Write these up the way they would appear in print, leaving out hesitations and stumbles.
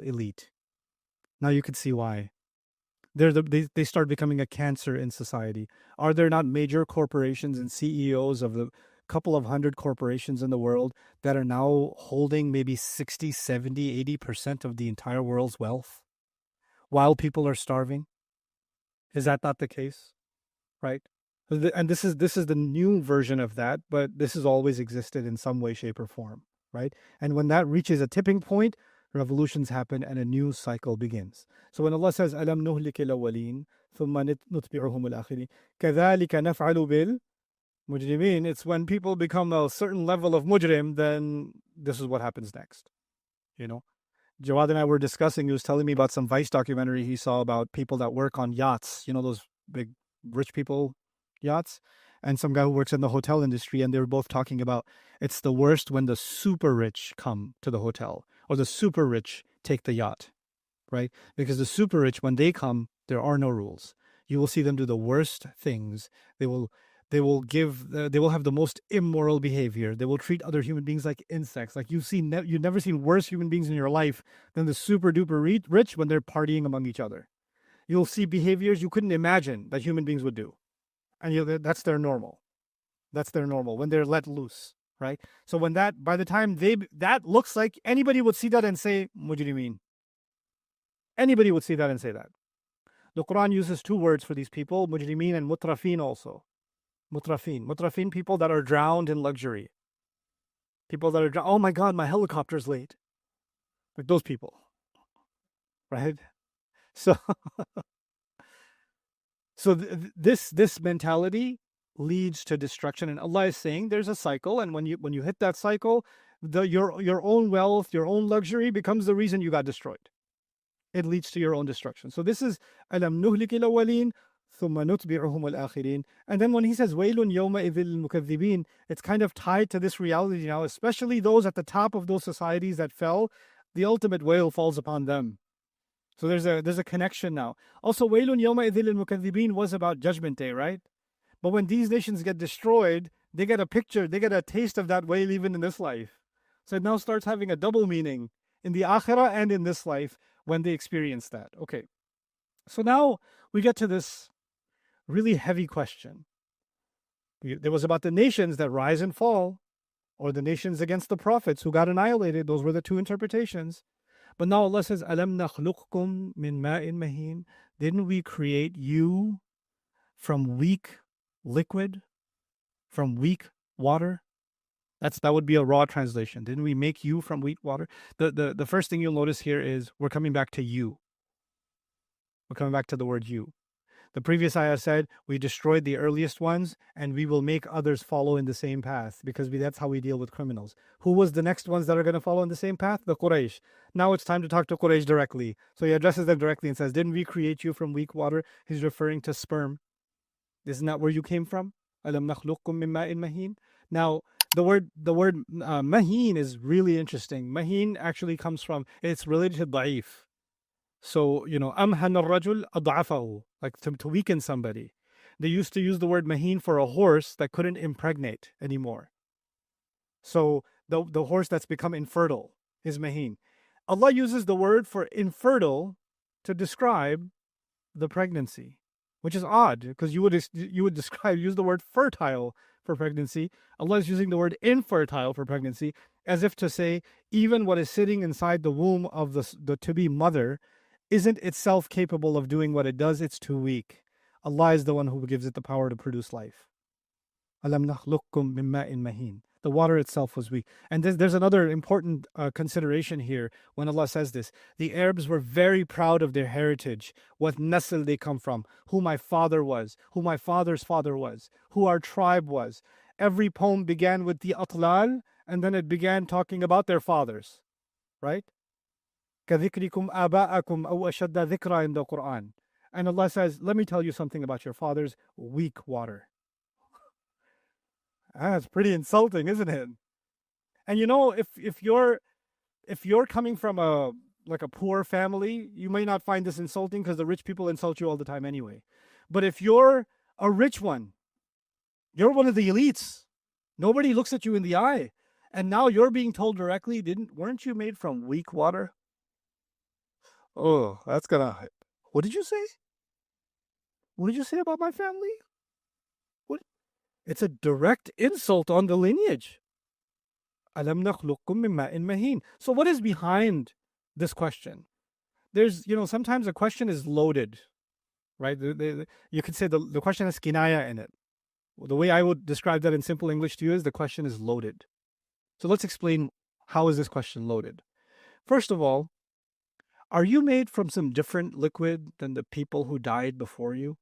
elite. Now you can see why. They start becoming a cancer in society. Are there not major corporations and CEOs of the couple of hundred corporations in the world that are now holding maybe 60, 70, 80% of the entire world's wealth while people are starving? Is that not the case? Right? And this is the new version of that, but this has always existed in some way, shape, or form, right? And when that reaches a tipping point, revolutions happen and a new cycle begins. So when Allah says, "Alam nuhlik al-awwalin, thumma nutbi'uhum al-akhirin, kadhalika naf'alu bil mujrimin," it's when people become a certain level of mujrim, then this is what happens next. You know, Jawad and I were discussing. He was telling me about some Vice documentary he saw about people that work on yachts. You know, those big rich people yachts, and some guy who works in the hotel industry, and they were both talking about it's the worst when the super rich come to the hotel or the super rich take the yacht, right? Because the super rich, when they come, there are no rules. You will see them do the worst things. They will have the most immoral behavior. They will treat other human beings like insects. Like you've never seen worse human beings in your life than the super duper rich when they're partying among each other. You'll see behaviors you couldn't imagine that human beings would do. And that's their normal. That's their normal when they're let loose, right? So when by the time that looks like anybody would see that and say, mujrimin. Anybody would see that and say that. The Quran uses two words for these people, mujrimin and mutrafin also. Mutrafin, people that are drowned in luxury. People that are oh my God, my helicopter's late. Like those people, right? So this mentality leads to destruction, and Allah is saying there's a cycle, and when you hit that cycle, your own wealth, your own luxury becomes the reason you got destroyed. It leads to your own destruction. So this is alam nuhlik al-awwalin thumma nutbi'uhum al-akhirin. And then when he says waylun yawma idhil mukaththibin, it's kind of tied to this reality now, especially those at the top of those societies that fell. The ultimate wail falls upon them. So there's a connection now. Also, waylun yawma idhil al-mukaththibin was about Judgment Day, right? But when these nations get destroyed, they get a taste of that wail even in this life. So it now starts having a double meaning in the akhirah and in this life when they experience that. Okay. So now we get to this really heavy question. There was about the nations that rise and fall, or the nations against the prophets who got annihilated. Those were the two interpretations. But now Allah says, Alam nakhluqkum min ma'in mahin. Didn't we create you from weak liquid, from weak water? That would be a raw translation. Didn't we make you from weak water? The first thing you'll notice here is we're coming back to you. We're coming back to the word you. The previous ayah said, we destroyed the earliest ones and we will make others follow in the same path, because that's how we deal with criminals. Who was the next ones that are going to follow in the same path? The Quraysh. Now it's time to talk to Quraysh directly. So he addresses them directly and says, didn't we create you from weak water? He's referring to sperm. Isn't that where you came from? Alam nakhluqkum min ma'in mahin. Now, the word mahin is really interesting. Mahin actually comes from, it's related to da'if. So, amhan al-rajul ad'afahu, like to weaken somebody. They used to use the word mahin for a horse that couldn't impregnate anymore. So the horse that's become infertile is mahin. Allah uses the word for infertile to describe the pregnancy, which is odd, because you would use the word fertile for pregnancy. Allah is using the word infertile for pregnancy, as if to say even what is sitting inside the womb of the to-be mother isn't itself capable of doing what it does. It's too weak. Allah is the one who gives it the power to produce life. Alam nakhluqkum min ma'in mahin. The water itself was weak. And there's another important consideration here when Allah says this. The Arabs were very proud of their heritage, what nasl they come from, who my father was, who my father's father was, who our tribe was. Every poem began with the atlal, and then it began talking about their fathers, right? كَذِكْرِكُمْ آبَاءَكُمْ أَوْ أَشَدَّ ذِكْرًا in the Quran. And Allah says, let me tell you something about your fathers, weak water. That's pretty insulting, isn't it? And if you're coming from a poor family, you may not find this insulting because the rich people insult you all the time anyway. But if you're a rich one, you're one of the elites. Nobody looks at you in the eye. And now you're being told directly, weren't you made from weak water? Oh, that's gonna. What did you say? What did you say about my family? What? It's a direct insult on the lineage. Alam nakhluqkum min ma'in mahin. So what is behind this question? There's, sometimes a question is loaded, right? You could say the question has kinaya in it. The way I would describe that in simple English to you is the question is loaded. So let's explain, how is this question loaded? First of all, are you made from some different liquid than the people who died before you?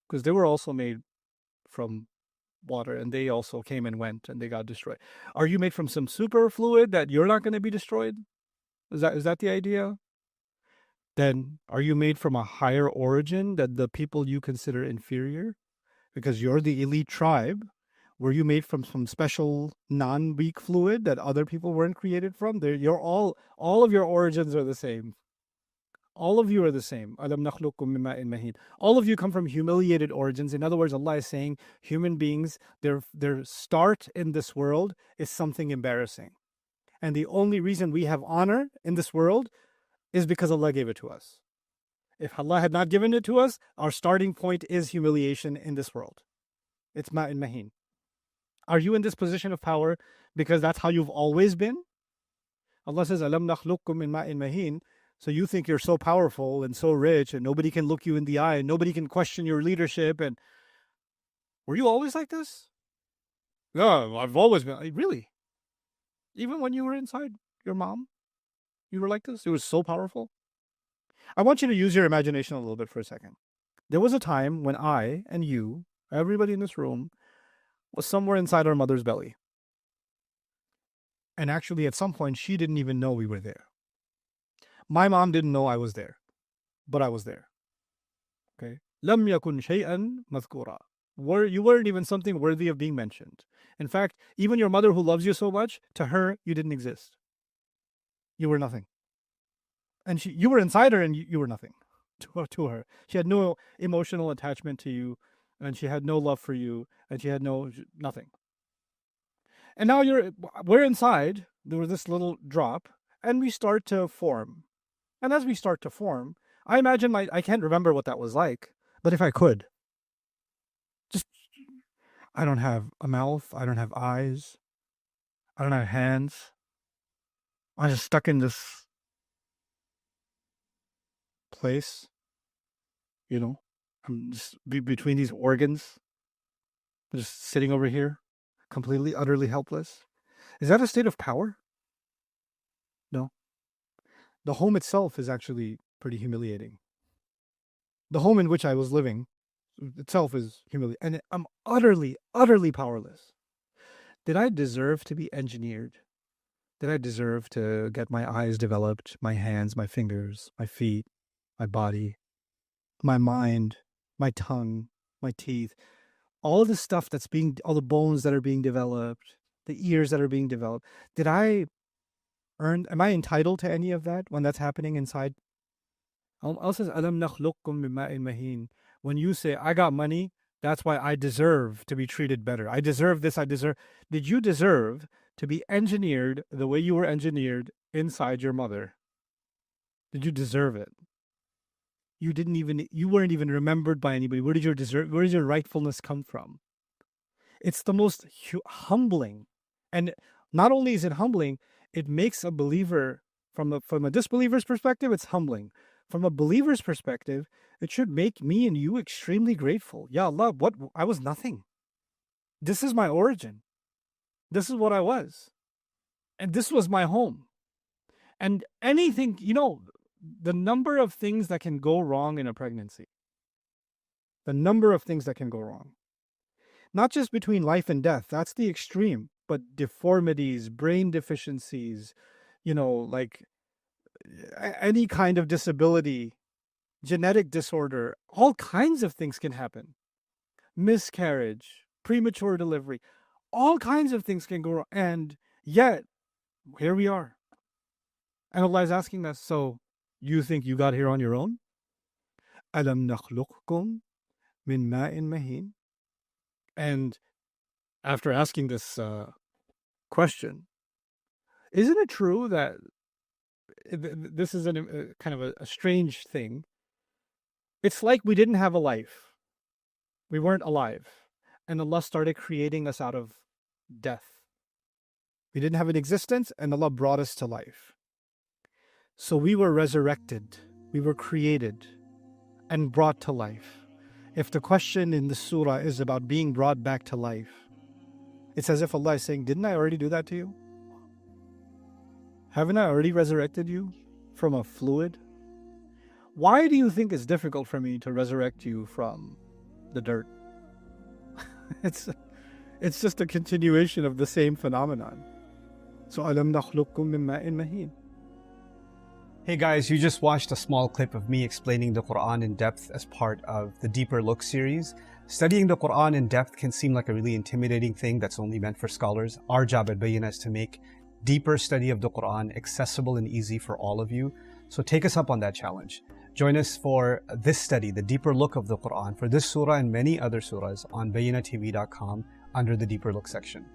Because they were also made from water and they also came and went and they got destroyed. Are you made from some super fluid that you're not going to be destroyed? Is that the idea? Then are you made from a higher origin than the people you consider inferior? Because you're the elite tribe. Were you made from some special non-weak fluid that other people weren't created from? You're all of your origins are the same. All of you are the same. Alam nakhluqkum min ma'in mahin. All of you come from humiliated origins. In other words, Allah is saying human beings, their start in this world is something embarrassing. And the only reason we have honor in this world is because Allah gave it to us. If Allah had not given it to us, our starting point is humiliation in this world. It's ma'in mahin. Are you in this position of power because that's how you've always been? Allah says, Alam nakhluqkum min ma'in mahin. So you think you're so powerful and so rich and nobody can look you in the eye and nobody can question your leadership. And were you always like this? No, I've always been. Really? Even when you were inside your mom, you were like this? It was so powerful? I want you to use your imagination a little bit for a second. There was a time when I and you, everybody in this room, was somewhere inside our mother's belly. And actually, at some point, she didn't even know we were there. My mom didn't know I was there, but I was there. Okay? Lam yakun shay'an madhkura. You weren't even something worthy of being mentioned. In fact, even your mother who loves you so much, to her, you didn't exist. You were nothing. And you were inside her and you were nothing to her. She had no emotional attachment to you, and she had no love for you, and she had nothing. And now we're inside, there was this little drop, and we start to form. And as we start to form, I imagine I can't remember what that was like, but if I could, just, I don't have a mouth, I don't have eyes, I don't have hands. I'm just stuck in this place, I'm just between these organs, I'm just sitting over here, completely, utterly helpless. Is that a state of power? No. The home itself is actually pretty humiliating. The home in which I was living itself is humiliating, and I'm utterly, utterly powerless. Did I deserve to be engineered? Did I deserve to get my eyes developed, my hands, my fingers, my feet, my body, my mind, my tongue, my teeth, all of the stuff all the bones that are being developed, the ears that are being developed? Am I entitled to any of that when that's happening inside? Allah says, Alam nakhluqkum min ma'in mahin. When you say, I got money, that's why I deserve to be treated better. I deserve this, Did you deserve to be engineered the way you were engineered inside your mother? Did you deserve it? You weren't even remembered by anybody. Where did your rightfulness come from? It's the most humbling. And not only is it humbling, it makes a believer, from a disbeliever's perspective, it's humbling. From a believer's perspective, it should make me and you extremely grateful. Ya Allah, I was nothing. This is my origin. This is what I was. And this was my home. And anything, the number of things that can go wrong in a pregnancy. The number of things that can go wrong. Not just between life and death, that's the extreme, but deformities, brain deficiencies, like any kind of disability, genetic disorder, all kinds of things can happen. Miscarriage, premature delivery, all kinds of things can go wrong. And yet, here we are. And Allah is asking us, so you think you got here on your own? Alam nakhluqkum min ma'in mahin. And after asking this question, isn't it true that this is kind of a strange thing. It's like we didn't have a life. We weren't alive. And Allah started creating us out of death. We didn't have an existence, and Allah brought us to life. So we were resurrected. We were created and brought to life. If the question in the surah is about being brought back to life, it's as if Allah is saying, didn't I already do that to you? Haven't I already resurrected you from a fluid? Why do you think it's difficult for me to resurrect you from the dirt? It's just a continuation of the same phenomenon. So alam nakhluqkum min ma'in mahin. Hey guys, you just watched a small clip of me explaining the Quran in depth as part of the Deeper Look series. Studying the Quran in depth can seem like a really intimidating thing that's only meant for scholars. Our job at Bayyinah is to make deeper study of the Quran accessible and easy for all of you. So take us up on that challenge. Join us for this study, the Deeper Look of the Quran, for this surah and many other surahs on BayyinahTV.com under the Deeper Look section.